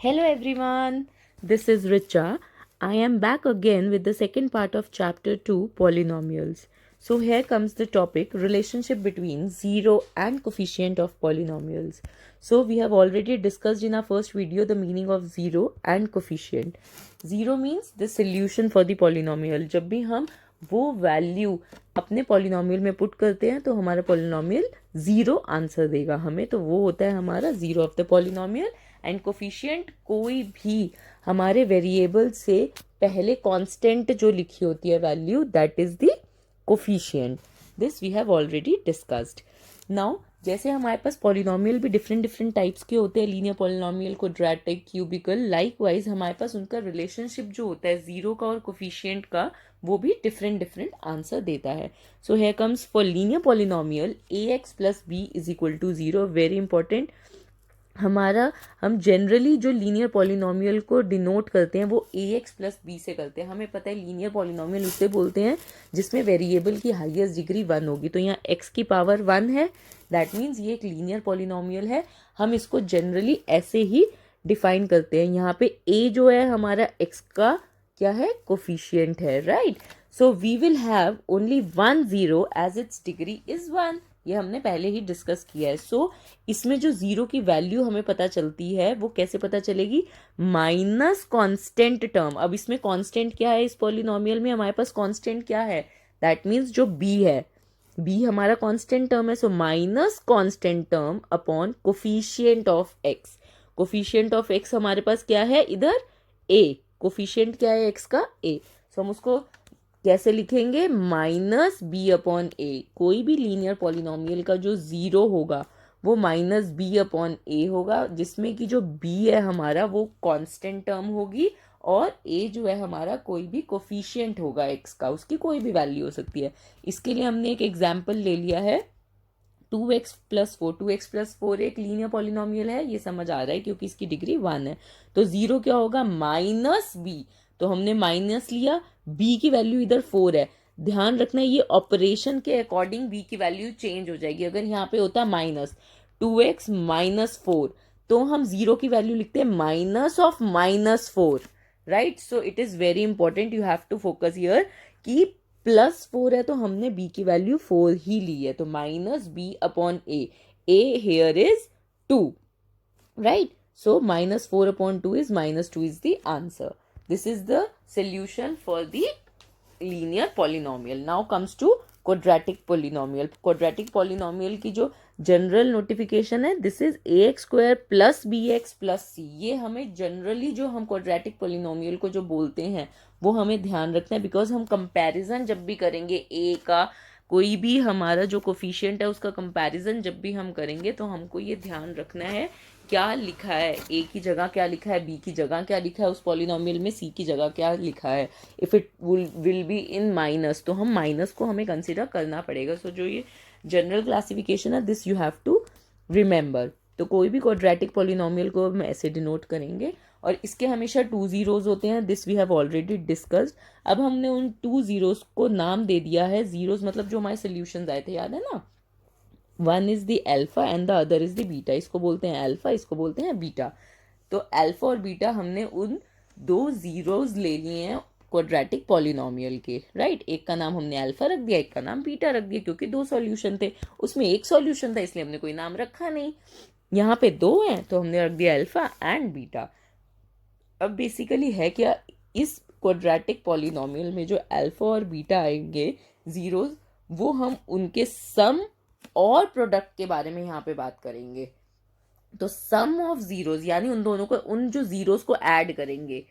Hello everyone, this is Richa. I am back again with the second part of chapter 2 polynomials. So here comes the topic relationship between zero and coefficient of polynomials. So we have already discussed in our first video the meaning of zero and coefficient. Zero means the solution for the polynomial. जब भी हम वो value अपने polynomial में put करते हैं तो हमारा पॉलिनोमियल जीरो आंसर देगा हमें, तो वो होता है हमारा zero of the polynomial. And coefficient कोई भी हमारे वेरिएबल से पहले कांस्टेंट जो लिखी होती है value, that is the coefficient. This we have already discussed. Now जैसे हमारे पास पॉलिनोमियल भी डिफरेंट डिफरेंट टाइप्स के होते हैं, linear polynomial, quadratic, cubical, likewise हमारे पास उनका रिलेशनशिप जो होता है जीरो का और कोफिशिएंट का, वो भी डिफरेंट डिफरेंट आंसर देता है. So here comes for linear polynomial a x plus b is equal to zero. Very important. हम जनरली जो लीनियर पॉलिनोमियल को डिनोट करते हैं वो ए एक्स प्लस बी से करते हैं. हमें पता है लीनियर पॉलिनोमियल उसे बोलते हैं जिसमें वेरिएबल की हाईएस्ट डिग्री 1 होगी. तो यहाँ x की पावर 1 है, दैट मीन्स ये एक लीनियर पॉलिनोमियल है. हम इसको जनरली ऐसे ही डिफाइन करते हैं. यहाँ पे a जो है हमारा x का क्या है, कोफिशिएंट है, right. So we will have only 1 0 as its degree is 1. ये हमने पहले ही डिस्कस किया है. सो इसमें जो जीरो की वैल्यू हमें पता चलती है वो कैसे पता चलेगी, माइनस कांस्टेंट टर्म. अब इसमें कांस्टेंट क्या है, इस पॉलिनोमियल में हमारे पास कांस्टेंट क्या है, दैट मीन्स जो b है, b हमारा कांस्टेंट टर्म है. So minus constant term upon coefficient of x. Coefficient of x हमारे पास क्या है इधर, a. कोफिशिएंट क्या है x का, a. सो हम उसको कैसे लिखेंगे, माइनस बी अपॉन ए. कोई भी लीनियर पॉलिनोमियल का जो जीरो होगा वो माइनस बी अपॉन ए होगा, जिसमें कि जो b है हमारा वो कांस्टेंट टर्म होगी और a जो है हमारा कोई भी कोफिशिएंट होगा x का, उसकी कोई भी वैल्यू हो सकती है. इसके लिए हमने एक एग्जाम्पल ले लिया है 2x प्लस 4. 2x प्लस 4 एक लीनियर पॉलिनोमियल है, ये समझ आ रहा है क्योंकि इसकी डिग्री 1 है. तो जीरो क्या होगा, माइनस बी. तो हमने माइनस लिया, b की वैल्यू इधर 4 है. ध्यान रखना ये ऑपरेशन के अकॉर्डिंग b की वैल्यू चेंज हो जाएगी. अगर यहाँ पे होता माइनस 2x माइनस 4 तो हम जीरो की वैल्यू लिखते हैं minus of minus 4, right. So it is very important, you have to focus here कि प्लस 4 है तो हमने b की वैल्यू 4 ही ली है. तो minus b upon a. a here is 2, right. So minus 4 upon 2 is minus 2 is the answer. This is the solution for the linear polynomial. Now comes to quadratic polynomial. Quadratic polynomial की जो general notification है, this is a x square plus b x plus c. ये हमें generally जो हम quadratic polynomial को जो बोलते हैं वो हमें ध्यान रखना है, बिकॉज हम कंपैरिजन जब भी करेंगे ए का कोई भी हमारा जो कोफिशिएंट है उसका कंपैरिजन जब भी हम करेंगे तो हमको ये ध्यान रखना है क्या लिखा है, ए की जगह क्या लिखा है, बी की जगह क्या लिखा है, उस पॉलिनोमियल में सी की जगह क्या लिखा है. If it will be in minus तो हम माइनस को हमें कंसिडर करना पड़ेगा. सो जो ये जनरल क्लासिफिकेशन है, this you have to remember. तो कोई भी क्वाड्रेटिक पॉलिनोमियल को हम ऐसे डिनोट करेंगे और इसके हमेशा 2 जीरोज होते हैं. This we have already discussed. अब हमने उन 2 जीरोज को नाम दे दिया है. जीरोज मतलब जो हमारे सोल्यूशन आए थे, याद है ना. One is the alpha and the other is the beta. इसको बोलते हैं अल्फा, इसको बोलते हैं बीटा. तो अल्फा और बीटा हमने उन 2 जीरोज ले लिए हैं क्वाड्रेटिक पॉलिनोमियल के, राइट. एक का नाम हमने अल्फा रख दिया, एक का नाम बीटा रख दिया, क्योंकि 2 सॉल्यूशन थे, उसमें एक सॉल्यूशन था इसलिए हमने कोई नाम रखा नहीं. यहाँ पे 2 हैं तो हमने रख दिया अल्फा एंड बीटा. अब बेसिकली है क्या, इस क्वाड्रेटिक पॉलिनोमियल में जो अल्फा और बीटा आएंगे जीरोज, वो हम उनके सम और प्रोडक्ट के बारे में यहाँ पे बात करेंगे. तो सम ऑफ जीरोज यानी उन दोनों को, उन जो जीरोज को ऐड करेंगे.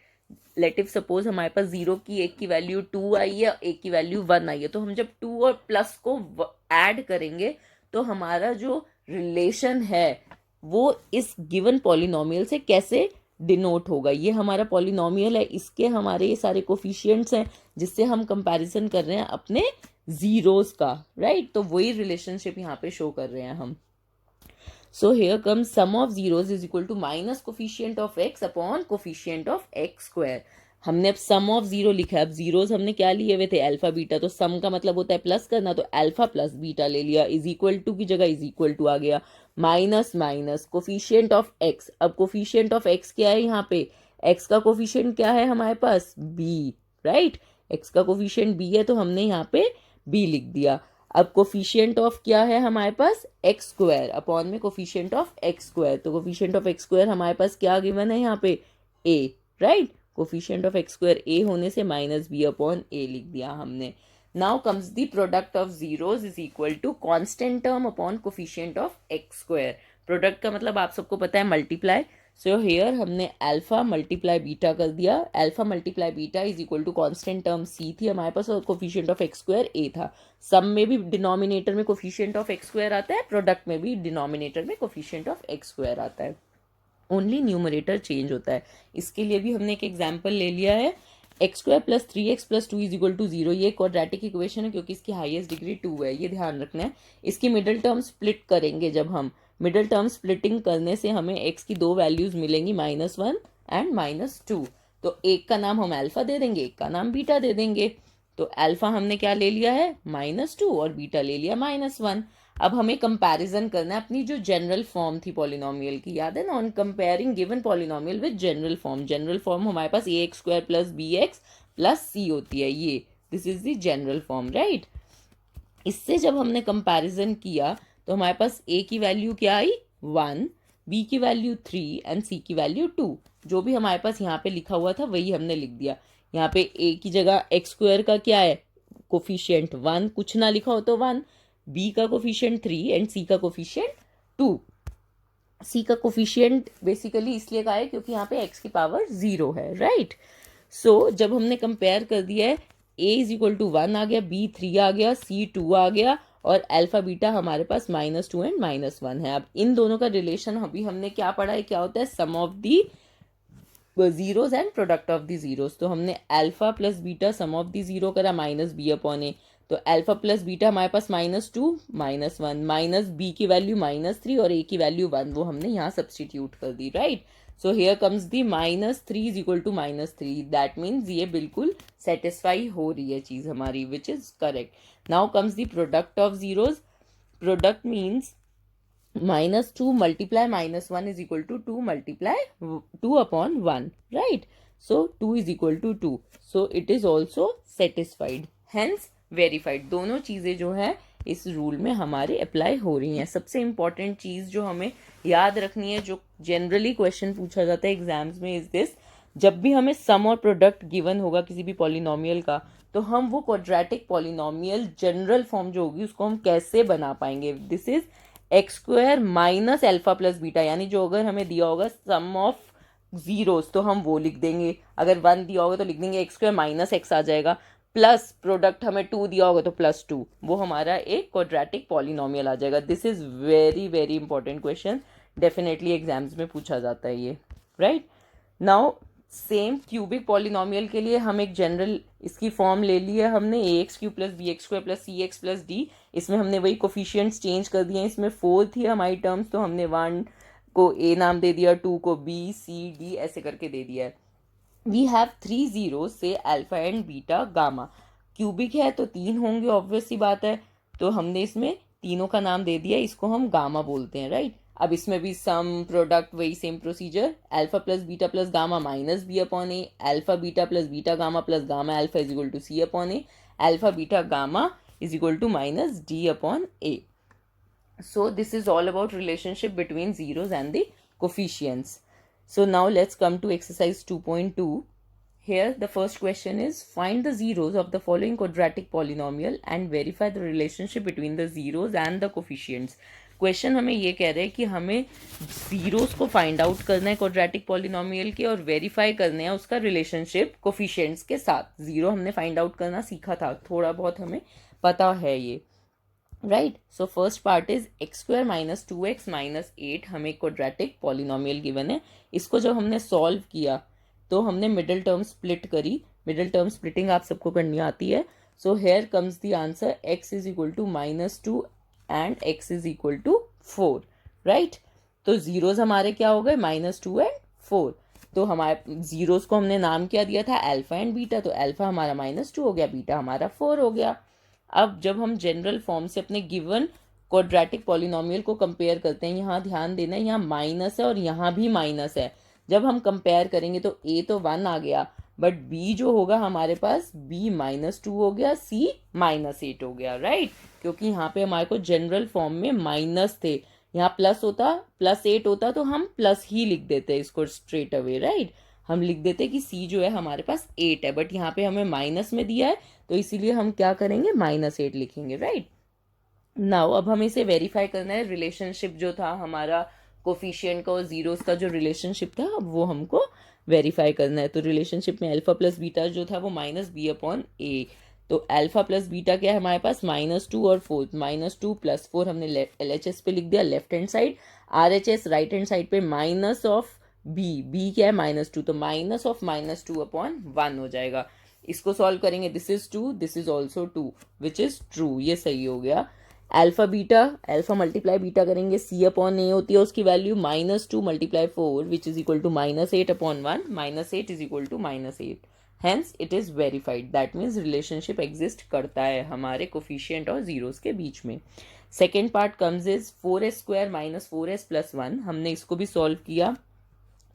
लेट इफ सपोज हमारे पास जीरो की एक की वैल्यू 2 आई है, एक की वैल्यू 1 आई है, तो हम जब 2 और प्लस को ऐड करेंगे तो हमारा जो रिलेशन है वो इस गिवन पॉलिनोमियल से कैसे डिनोट होगा. ये हमारा पॉलिनोमियल है, इसके हमारे ये सारे कोफिशिएंट्स हैं जिससे हम कंपैरिजन कर रहे हैं अपने जीरोस का, राइट. तो वही रिलेशनशिप यहाँ पे शो कर रहे हैं हम. So here comes sum of zeros is equal to minus coefficient of x upon coefficient of x square. हमने अब सम ऑफ जीरो लिखा है। अब जीरोस हमने क्या लिए हुए थे, अल्फा बीटा, तो सम का मतलब होता है प्लस करना, तो अल्फा प्लस बीटा ले लिया, इज इक्वल टू की जगह इज इक्वल टू आ गया, minus minus coefficient of x. अब कोफिशिएंट ऑफ एक्स क्या है यहाँ पे, एक्स का कोफिशिएंट क्या है हमारे पास, बी, राइट। एक्स का कोफिशिएंट बी है तो हमने यहाँ पे बी लिख दिया। अब कोफिशिएंट ऑफ क्या है हमारे पास, एक्स स्क्वायर अपॉन में कोफिशिएंट ऑफ एक्स स्क्वायर, तो कोफिशिएंट ऑफ एक्स स्क्वायर हमारे पास क्या गिवन है यहाँ पे, a, right. Coefficient of x square a होने से माइनस बी अपॉन ए लिख दिया हमने। Now comes the product of zeros is equal to constant term upon coefficient of x square. Product का मतलब आप सबको पता है मल्टीप्लाई, सो हेयर हमने अल्फा मल्टीप्लाई बीटा कर दिया। Alpha multiply beta is equal to constant term c थी हमारे पास और coefficient of x square a था। सम में भी डिनोमिनेटर में कोफिशिएंट ऑफ एक्स स्क्वायर आता है, प्रोडक्ट में भी डिनोमिनेटर में कोफिशिएंट ऑफ एक्स स्क्वायर आता है, ओनली न्यूमरेटर चेंज होता है। इसके लिए भी हमने एक एग्जाम्पल ले लिया है, x square plus 3x plus 2 is equal to 0। ये क्वाड्रेटिक इक्वेशन है क्योंकि इसकी हाईएस्ट डिग्री 2 है, ये ध्यान रखना है। इसकी मिडिल टर्म स्प्लिट करेंगे, जब हम मिडिल टर्म स्प्लिटिंग करने से हमें x की दो वैल्यूज मिलेंगी, -1 एंड -2। तो एक का नाम हम अल्फा दे देंगे, एक का नाम बीटा दे देंगे। तो अल्फा हमने क्या ले लिया है, -2, और बीटा ले लिया -1। अब हमें कंपैरिजन करना है अपनी जो जनरल फॉर्म थी पॉलिनोमियल की, याद है ना, on comparing given polynomial with general form. General form हमारे पास a x square plus b x plus c होती है, ये this is the general form, right. इससे जब हमने कंपैरिजन किया तो हमारे पास ए की वैल्यू क्या आई, 1, बी की वैल्यू 3 एंड सी की वैल्यू 2। जो भी हमारे पास यहाँ पे लिखा हुआ था वही हमने लिख दिया। यहाँ पे ए की जगह एक्स स्क्वायर का क्या है, कोफिशिएंट 1, कुछ ना लिखा हो तो 1, बी का कोफिशिएंट 3 एंड सी का कोफिशिएंट 2। सी का कोफिशिएंट बेसिकली इसलिए का है क्योंकि यहाँ पे एक्स की पावर 0 है, राइट। सो जब हमने कंपेयर कर दिया है, ए इज इक्वल टू 1 आ गया, बी 3 आ गया, सी 2 आ गया, और अल्फा बीटा हमारे पास -2 एंड -1 है। अब इन दोनों का रिलेशन अभी हमने क्या पढ़ा है, क्या होता है, sum of the zeros and product of the zeros. तो हमने alpha plus beta sum of the zero करा, माइनस बी अपॉन ए। तो अल्फा प्लस बीटा हमारे पास -2 -1, माइनस बी की वैल्यू -3 और ए की वैल्यू 1, वो हमने यहाँ सब्सटीट्यूट कर दी, right. So here comes the -3 is equal to -3, that means ये बिल्कुल सेटिस्फाई हो रही है चीज हमारी, which is correct. Now comes the product of zeros. Product means -2 multiply -1 is equal to 2 multiply 2 upon 1, right? So 2 is equal to 2. So it is also satisfied, hence verified। दोनों चीजें जो है इस रूल में हमारे अप्लाई हो रही हैं। सबसे इंपॉर्टेंट चीज जो हमें याद रखनी है, जो जनरली क्वेश्चन पूछा जाता है एग्जाम्स में, इज दिस, जब भी हमें सम और प्रोडक्ट गिवन होगा किसी भी पॉलिनोमियल का, तो हम वो क्वाड्रेटिक पॉलिनोमियल जनरल फॉर्म जो होगी उसको हम कैसे बना पाएंगे। This is x square minus alpha plus beta, यानी जो अगर हमें दिया होगा सम ऑफ जीरोस तो हम वो लिख देंगे, अगर 1 दिया होगा तो लिख देंगे एक्स स्क्वायर माइनस एक्स आ जाएगा, प्लस प्रोडक्ट हमें 2 दिया होगा तो +2, वो हमारा एक क्वाड्रेटिक पॉलिनोमियल आ जाएगा। This is very very important question, definitely exams में पूछा जाता है ये, right. Now same cubic polynomial के लिए हम एक जनरल इसकी फॉर्म ले ली है हमने, a x cube plus b x square plus c x plus d. इसमें हमने वही कोफिशिएंट्स चेंज कर दिए हैं, इसमें 4 थी हमारी टर्म्स, तो हमने 1 को ए नाम दे दिया, 2 को बी, सी, डी ऐसे करके दे दिया है। वी हैव 3 जीरो से alpha and beta gamma. Cubic है तो 3 होंगे, ऑब्वियस सी बात है, तो हमने इसमें तीनों का नाम दे दिया, इसको हम गामा बोलते हैं, राइट। अब इसमें भी सम प्रोडक्ट वही same procedure, alpha plus beta plus gamma minus b upon a, alpha beta plus beta gamma plus gamma alpha is equal to c upon a, alpha beta gamma is equal to minus d upon a. So this is all about relationship between zeros and the coefficients. So now let's come to exercise 2.2. Here the first question is, find the zeros of the following quadratic polynomial and verify the relationship between the zeros and the coefficients. Question हमें ये कह रहे हैं कि हमें zeros को find out करना है क्वाड्रेटिक पॉलिनोमियल के, और वेरीफाई करना है उसका रिलेशनशिप कोफिशिएंट्स के साथ। जीरो हमने फाइंड आउट करना सीखा था, थोड़ा बहुत हमें पता है ये, right. So first part is x square minus 2x minus 8, हमें क्वाड्रेटिक पॉलिनोमियल गिवन है। इसको जब हमने सॉल्व किया तो हमने मिडिल टर्म स्प्लिट करी, मिडिल टर्म स्प्लिटिंग आप सबको करनी आती है। So here comes the answer, x is equal to -2 and x is equal to 4, right. तो जीरोज हमारे क्या हो गए, -2 एंड 4। तो हमारे जीरोस को हमने नाम क्या दिया था, अल्फा एंड बीटा, तो अल्फा हमारा -2 हो गया, बीटा हमारा 4 हो गया। अब जब हम जनरल फॉर्म से अपने गिवन क्वाड्रेटिक पॉलिनोमियल को कंपेयर करते हैं, यहाँ ध्यान देना है, यहाँ माइनस है और यहाँ भी माइनस है। जब हम कंपेयर करेंगे तो a तो 1 आ गया, बट b जो होगा हमारे पास b -2 हो गया, c -8 हो गया, राइट। क्योंकि यहाँ पे हमारे को जनरल फॉर्म में माइनस थे, यहाँ प्लस होता, +8 होता तो हम प्लस ही लिख देते इसको स्ट्रेट अवे, राइट। हम लिख देते कि c जो है हमारे पास 8 है, बट यहाँ पे हमें माइनस में दिया है तो इसीलिए हम क्या करेंगे, -8 लिखेंगे, राइट। नाउ अब हमें इसे वेरीफाई करना है, रिलेशनशिप जो था हमारा कोफिशिएंट का और जीरोस का जो रिलेशनशिप था, अब वो हमको वेरीफाई करना है। तो रिलेशनशिप में अल्फा प्लस बीटा जो था वो -b/a, तो अल्फा प्लस बीटा क्या है हमारे पास, -2 और 4, -2 + 4 हमने LHS पे लिख दिया left hand side, RHS right hand side पे माइनस ऑफ b क्या है -2, तो -2/1 हो जाएगा। इसको सॉल्व करेंगे, this is 2, this is also 2, which is true, ये सही हो गया। Alpha beta, alpha multiply beta करेंगे, c/a होती है उसकी value -2 × 4 which is equal to -8/1, -8 is equal to -8, hence it is verified. That means relationship exist करता है हमारे कोफिशिएंट और जीरोस के बीच में। Second part comes is 4s² - 4s + 1, हमने इसको भी सॉल्व किया।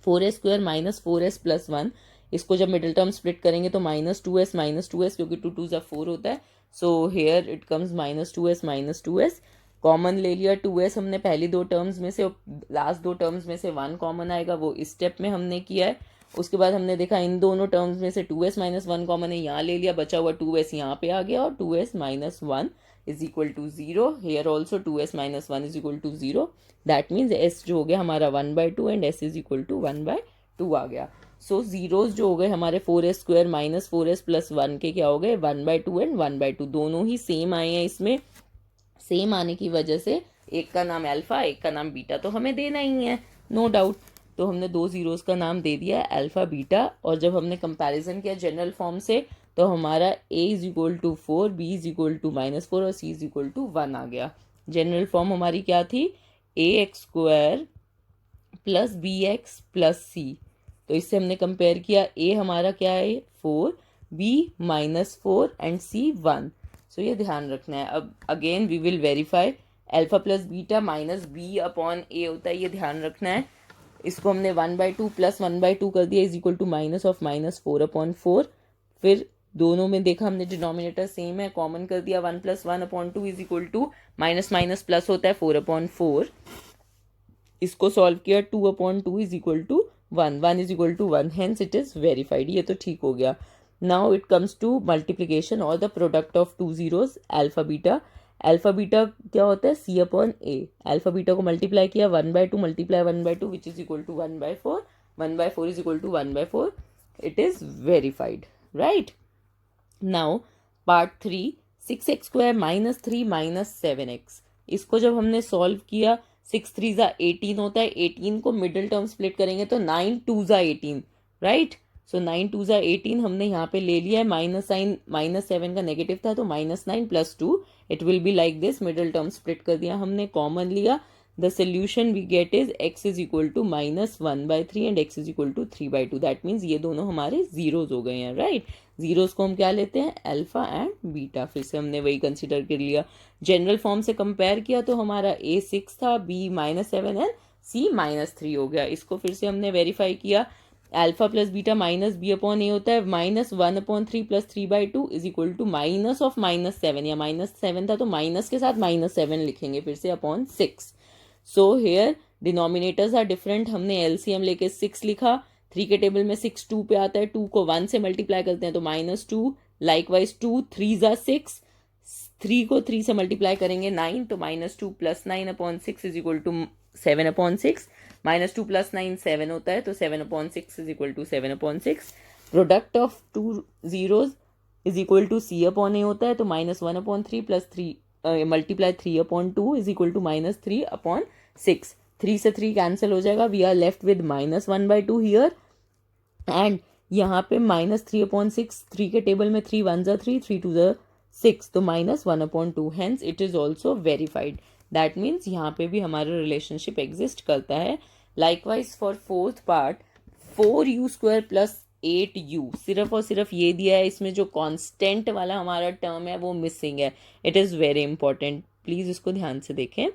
4s² - 4s + 1, इसको जब मिडिल टर्म स्प्लिट करेंगे तो -2s क्योंकि 2 2 4 होता है, so here it comes -2s common ले लिया। 2s हमने पहली दो टर्म्स में से, लास्ट दो टर्म्स में से 1 कॉमन आएगा, वो इस स्टेप में हमने किया है। उसके बाद हमने देखा इन दोनों टर्म्स में से 2s - 1 कॉमन है, यहाँ ले लिया, बचा हुआ 2s यहाँ पे आ गया, और 2s - 1 is equal to 0, here also 2s - 1 is equal to 0, that means s जो हो गया हमारा 1/2 and s is equal to 1/2 आ गया। सो जीरोस जो हो गए हमारे 4s² - 4s + 1 के क्या हो गए, 1/2 एंड 1/2, दोनों ही सेम आए हैं। इसमें सेम आने की वजह से एक का नाम अल्फा, एक का नाम बीटा तो हमें देना ही है, नो डाउट। तो हमने दो जीरोस का नाम दे दिया है अल्फा बीटा, और जब हमने कंपैरिजन किया जनरल फॉर्म से तो हमारा a is equal to 4, b is equal to -4 और c इज इक्वल टू 1 आ गया। जनरल फॉर्म हमारी क्या थी, ax² + bx + c, तो इससे हमने कंपेयर किया, a हमारा क्या है 4, b -4 एंड c 1। सो ये ध्यान रखना है। अब again we will verify, alpha plus beta -b/a होता है, ये ध्यान रखना है। इसको हमने 1/2 + 1/2 कर दिया इज इक्वल टू -4/4। फिर दोनों में देखा हमने डिनोमिनेटर सेम है, कॉमन कर दिया, 1 + 1/2 इज इक्वल टू -+ होता है 4/4। इसको सॉल्व किया, 2/2 is equal to 1, 1 is equal to 1, hence it is verified, ये तो ठीक हो गया। Now it comes to multiplication और the product of two zeros alpha beta. Alpha beta क्या होता है, c/a, अल्फा बीटा को मल्टीप्लाई किया, 1/2 × 1/2 which is equal to 1/4, 1/4 is equal to 1/4, it is verified, right. Now part 3, 6x² - 3 - 7x, इसको जब हमने solve किया, 6 3 ज़ा 18 होता है, 18 को मिडिल टर्म स्प्लिट करेंगे तो 9 2 ज़ा 18, राइट। सो 9 2 ज़ा 18 हमने यहाँ पे ले लिया है, माइनस साइन, -7 का नेगेटिव था तो -9 + 2, it will be like this, middle term split कर दिया हमने, कॉमन लिया, the solution we get is x is equal to -1/3 and x is equal to 3/2, that means ये दोनों हमारे जीरोज हो गए हैं, राइट। जीरोस को हम क्या लेते हैं, अल्फा एंड बीटा, फिर से हमने वही कंसिडर कर लिया। जनरल फॉर्म से कंपेयर किया तो हमारा a 6 था, b -7 एंड c -3 हो गया। इसको फिर से हमने वेरीफाई किया, अल्फा प्लस बीटा -b/a होता है, -1/3 + 3/2 इज इक्वल टू -7, या -7 था तो माइनस के साथ -7 लिखेंगे फिर से upon 6। So here denominators are different, हमने एलसीएम लेके 6 लिखा, 3 के टेबल में 6 2 पे आता है, 2 को 1 से मल्टीप्लाई करते हैं तो -2, लाइकवाइज 2 3 ज़ा 6, 3 को 3 से मल्टीप्लाई करेंगे 9, तो -2 + 9/6 इज इक्वल टू 7/6, -2 + 9 7 होता है, तो 7/6 is equal to 7/6। Product of two zeros is equal to c/a होता है, तो -1/3 + 3 मल्टीप्लाई 3/2 इज इक्वल टू -3/6। 3 से 3 कैंसिल हो जाएगा, we are left with -1/2 here, and यहाँ पे -3/6, 3 के टेबल में 3 1 ज़ा 3, 3 2 ज़ा 6, तो -1/2, hence it is also verified. That means यहाँ पे भी हमारा रिलेशनशिप एग्जिस्ट करता है। Likewise for fourth part, 4u² plus 8u, सिर्फ और सिर्फ ये दिया है, इसमें जो कांस्टेंट वाला हमारा टर्म है वो मिसिंग है. It is very important, please इसको ध्यान से देखें.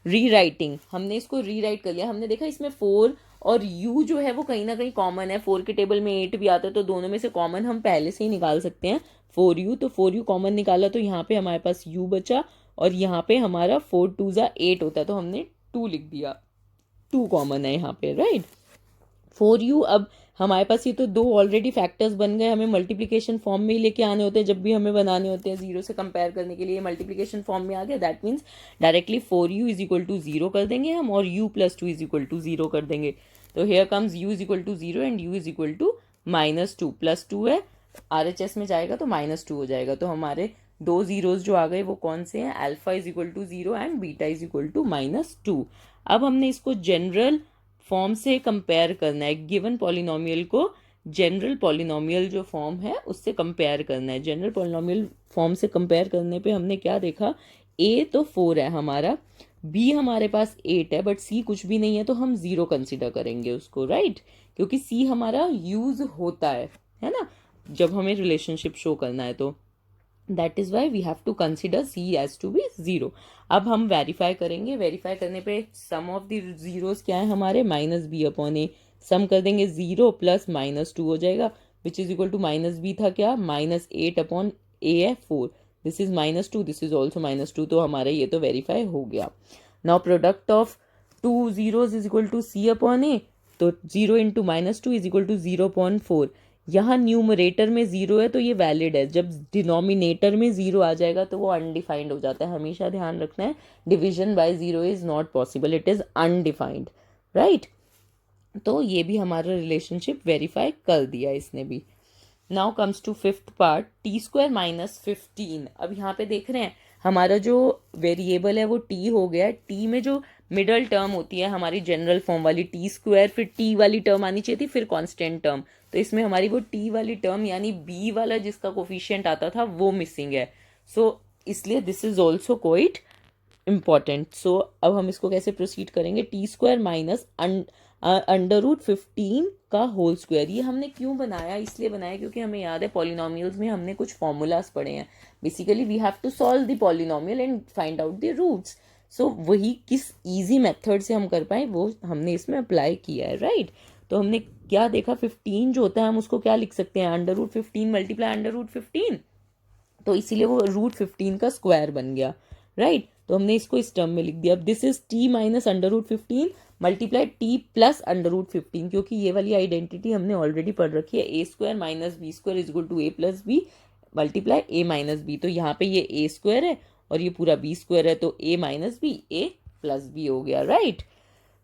रीराइटिंग, हमने इसको रीराइट कर लिया. हमने देखा इसमें 4 और u जो है वो कहीं ना कहीं कॉमन है. 4 के टेबल में 8 भी आता है, तो दोनों में से कॉमन हम पहले से ही निकाल सकते हैं. 4u, तो 4u कॉमन निकाला तो यहाँ पे हमारे पास u बचा, और यहाँ पे हमारा 4 2 जा 8 होता है, तो हमने 2 लिख दिया. 2 कॉमन है यहाँ पे, राइट. 4u, अब हमारे पास ये तो दो ऑलरेडी फैक्टर्स बन गए. हमें मल्टीप्लिकेशन फॉर्म में ही लेके आने होते हैं जब भी हमें बनाने होते हैं जीरो से कंपेयर करने के लिए. मल्टीप्लिकेशन फॉर्म में आ गया, that means directly 4u is equal to 0 कर देंगे हम, और u plus 2 is equal to 0 कर देंगे. तो here comes u is equal to 0 and u is equal to -2. +2 है, RHS में जाएगा तो -2 हो जाएगा. तो हमारे दो जीरोज जो आ गए वो कौन से हैं? Alpha is equal to 0 and beta is equal to -2. अब हमने इसको जनरल फॉर्म से कंपेयर करना है. गिवन पॉलिनोमियल को जनरल पॉलिनोमियल जो फॉर्म है उससे कंपेयर करना है. जनरल पॉलिनोमियल फॉर्म से कंपेयर करने पे हमने क्या देखा? a तो 4 है हमारा, b हमारे पास 8 है, बट c कुछ भी नहीं है, तो हम 0 कंसिडर करेंगे उसको, राइट. क्योंकि c हमारा यूज होता है ना, जब हमें रिलेशनशिप शो करना है. तो that is why we have to consider c as to be 0. अब हम वेरीफाई करेंगे. वेरीफाई करने पे सम ऑफ द जीरोस क्या है हमारे? -b/a. सम कर देंगे 0 प्लस -2 हो जाएगा, which is equal to -b था क्या? -8/a है 4. This is -2, this is also -2. तो हमारा ये तो वेरीफाई हो गया. Now product of 2 zeros is equal to c/a. तो 0 इंटू -2 इज इक्वल टू 0.4. यहाँ न्यूमरेटर में 0 है तो ये वैलिड है. जब डिनोमिनेटर में 0 आ जाएगा तो वो अनडिफाइंड हो जाता है. हमेशा ध्यान रखना है, division bye 0 is not possible, it is undefined, right. तो ये भी हमारा रिलेशनशिप वेरीफाई कर दिया इसने भी. Now comes to fifth part, t² - 15. अब यहाँ पे देख रहे हैं हमारा जो वेरिएबल है वो t हो गया. t में जो मिडल टर्म होती है हमारी जनरल फॉर्म वाली t², फिर t वाली टर्म आनी चाहिए थी, फिर कांस्टेंट टर्म. तो इसमें हमारी वो t वाली टर्म यानी b वाला जिसका कोफिशिएंट आता था वो मिसिंग है. सो इसलिए this is also quite important. So अब हम इसको कैसे प्रोसीड करेंगे? t² - √15 का होल स्क्वायर. ये हमने क्यों बनाया? इसलिए बनाया क्योंकि हमें याद है पॉलिनोमियल्स में हमने कुछ फॉर्मूलाज पढ़े हैं. Basically we have to solve the polynomial and find out the roots. So वही किस इजी मेथड से हम कर पाए वो हमने इसमें अप्लाई किया है, राइट. तो हमने क्या देखा? 15 जो होता है हम उसको क्या लिख सकते हैं? √15 मल्टीप्लाई √15. तो इसीलिए वो √15 का स्क्वायर बन गया, राइट. तो हमने इसको इस टर्म में लिख दिया. अब this is t minus √15 multiply t plus √15, क्योंकि ये वाली आइडेंटिटी हमने ऑलरेडी पढ़ रखी है. a² - b² is equal to a plus b multiply a minus b. तो यहाँ पे ये a² है और ये पूरा b² है, तो a minus b a plus b हो गया, राइट.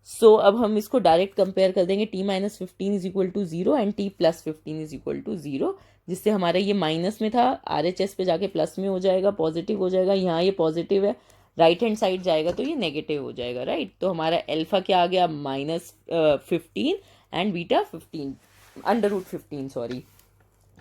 सो अब हम इसको डायरेक्ट कंपेयर कर देंगे. t - 15 is equal to 0 and t plus 15 is equal to 0, जिससे हमारा ये माइनस में था, RHS पे जाके प्लस में हो जाएगा, पॉजिटिव हो जाएगा. यहाँ ये पॉजिटिव है, राइट हैंड साइड जाएगा तो ये नेगेटिव हो जाएगा, राइट. तो हमारा अल्फा क्या आ गया? -15 and beta 15 √15, sorry.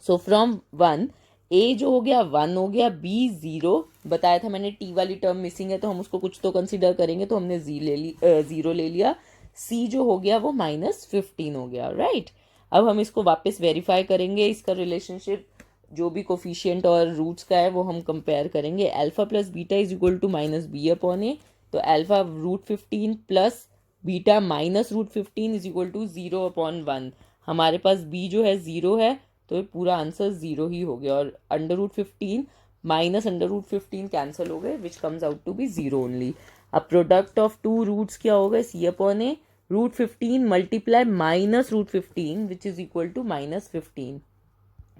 So from 1 a जो हो गया 1 हो गया, b 0 बताया था मैंने. t वाली टर्म मिसिंग है तो हम उसको कुछ तो कंसिडर करेंगे, तो हमने 0 ले लिया. c जो हो गया वो -15 हो गया, राइट. अब हम इसको वापस वेरीफाई करेंगे. इसका रिलेशनशिप जो भी कोफिशिएंट और रूट्स का है वो हम कंपेयर करेंगे. Alpha plus beta is equal to -b/a. तो alpha √15 plus beta -√15 is equal to 0/1. हमारे पास b जो है 0 है, तो पूरा आंसर 0 ही हो गया. और √15 माइनस √15 कैंसिल हो गए, which comes out to be 0 only. अब प्रोडक्ट ऑफ टू रूट्स क्या होगा? c/a. √15 multiply -√15 which is equal to -15,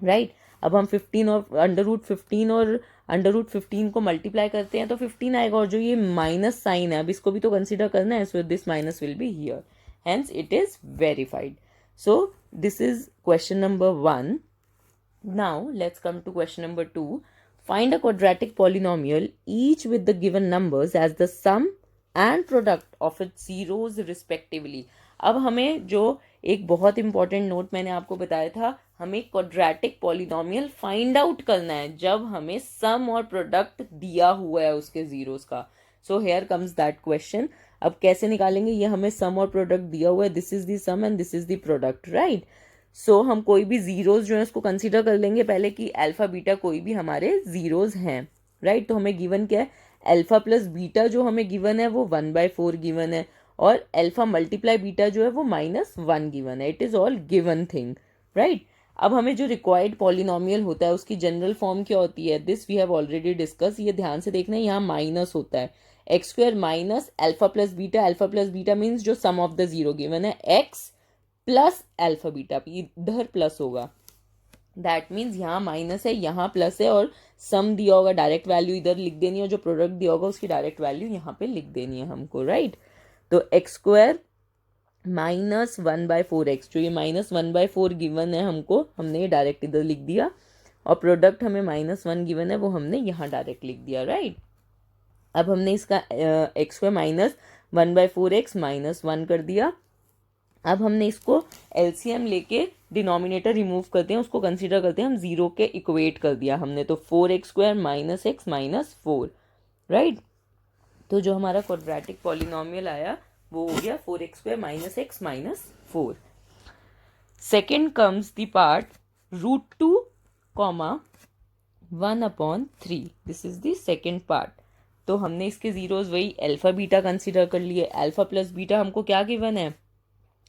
right. अब हम 15 और √15 और √15 को मल्टीप्लाई करते हैं तो 15 आएगा, और जो ये माइनस साइन है अब इसको भी तो कंसिडर करना है. So this minus will be here, hence it is verified. So this is question number 1. Now let's come to question number 2. Find a quadratic polynomial each with the given numbers as the sum and product of its zeros respectively. अब हमें जो एक बहुत important note मैंने आपको बताया था, हमें क्वाड्रेटिक पॉलिनोमियल फाइंड आउट करना है जब हमें सम और प्रोडक्ट दिया हुआ है उसके जीरोस का. सो हेयर कम्स दैट क्वेश्चन. अब कैसे निकालेंगे, ये हमें सम और प्रोडक्ट दिया हुआ है, this is the sum and this is the product, right. So हम कोई भी जीरोज जो है उसको कंसीडर कर लेंगे पहले कि अल्फा बीटा कोई भी हमारे जीरोज हैं, राइट। तो हमें गिवन क्या है, अल्फा प्लस बीटा जो हमें गिवन है वो 1/4 गिवन है, और अल्फा मल्टीप्लाई बीटा जो है वो -1 गिवन है। It is all given thing, right. अब हमें जो रिक्वायर्ड पॉलिनोमियल होता है उसकी जनरल फॉर्म क्या होती है, this we have already discuss. ये ध्यान से देखना है, यहाँ माइनस होता है, x square minus alpha plus beta. Alpha plus beta means जो sum of the zero given है, एक्स प्लस अल्फा बीटा, इधर प्लस होगा, दैट मीन्स यहाँ माइनस है यहाँ प्लस है, और सम दिया होगा डायरेक्ट वैल्यू इधर लिख देनी है, जो प्रोडक्ट दिया होगा उसकी डायरेक्ट वैल्यू यहाँ पे लिख देनी है हमको, राइट। तो एक्स स्क्वायर -1/4x, जो ये -1/4 गिवन है हमको, हमने ये डायरेक्ट इधर लिख दिया, और प्रोडक्ट हमें -1 गिवन है वो हमने यहाँ डायरेक्ट लिख दिया, राइट। अब हमने इसका एक्स स्क्वायर -1/4x -1 कर दिया। अब हमने इसको एलसीएम लेके डिनोमिनेटर रिमूव करते हैं, उसको कंसीडर करते हैं हम जीरो के इक्वेट कर दिया हमने, तो 4x² -x -4, राइट। तो जो हमारा क्वाड्रेटिक पॉलिनोमियल आया वो हो गया 4x² -x -4। Second comes the part √2, 1/3, this is the second part. तो हमने इसके जीरोज वही अल्फा बीटा कंसीडर कर लिए। अल्फा प्लस बीटा हमको क्या गिवन है,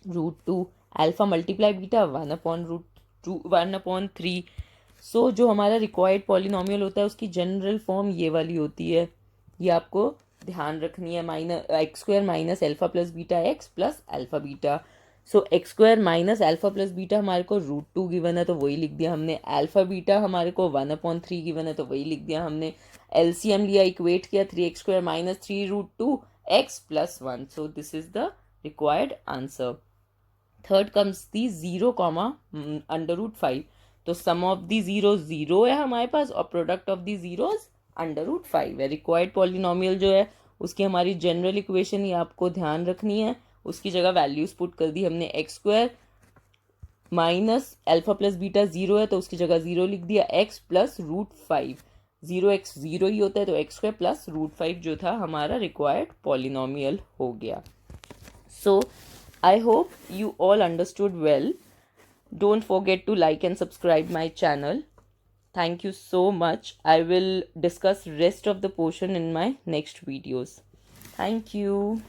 √2, अल्फा मल्टीप्लाई बीटा 1/3। सो जो हमारा रिक्वायर्ड पॉलिनोमियल होता है उसकी जनरल फॉर्म ये वाली होती है, ये आपको ध्यान रखनी है, x² alpha plus beta x plus alpha beta. So x² alpha plus beta हमारे को √2 गिवन है तो वही लिख दिया हमने, अल्फा बीटा हमारे को 1/3 गिवन है तो वही लिख दिया हमने, एलसीएम लिया, इक्वेट किया, 3x² -3 √2x + 1, so this is the required answer. Third comes the 0, √5, तो सम ऑफ दी जीरो 0 है हमारे पास, और प्रोडक्ट ऑफ दी जीरोज √5 है। रिक्वायर्ड पॉलिनोमियल जो है उसकी हमारी जनरल इक्वेशन, ये आपको ध्यान रखनी है, उसकी जगह वैल्यूज पुट कर दी हमने, x² अल्फा प्लस बीटा 0 है तो उसकी जगह 0 लिख दिया, x + √5, 0x 0 ही होता है, तो x² + √5 जो था हमारा रिक्वायर्ड पॉलिनोमियल हो गया। सो I hope you all understood well. Don't forget to like and subscribe my channel. Thank you so much. I will discuss rest of the portion in my next videos. Thank you.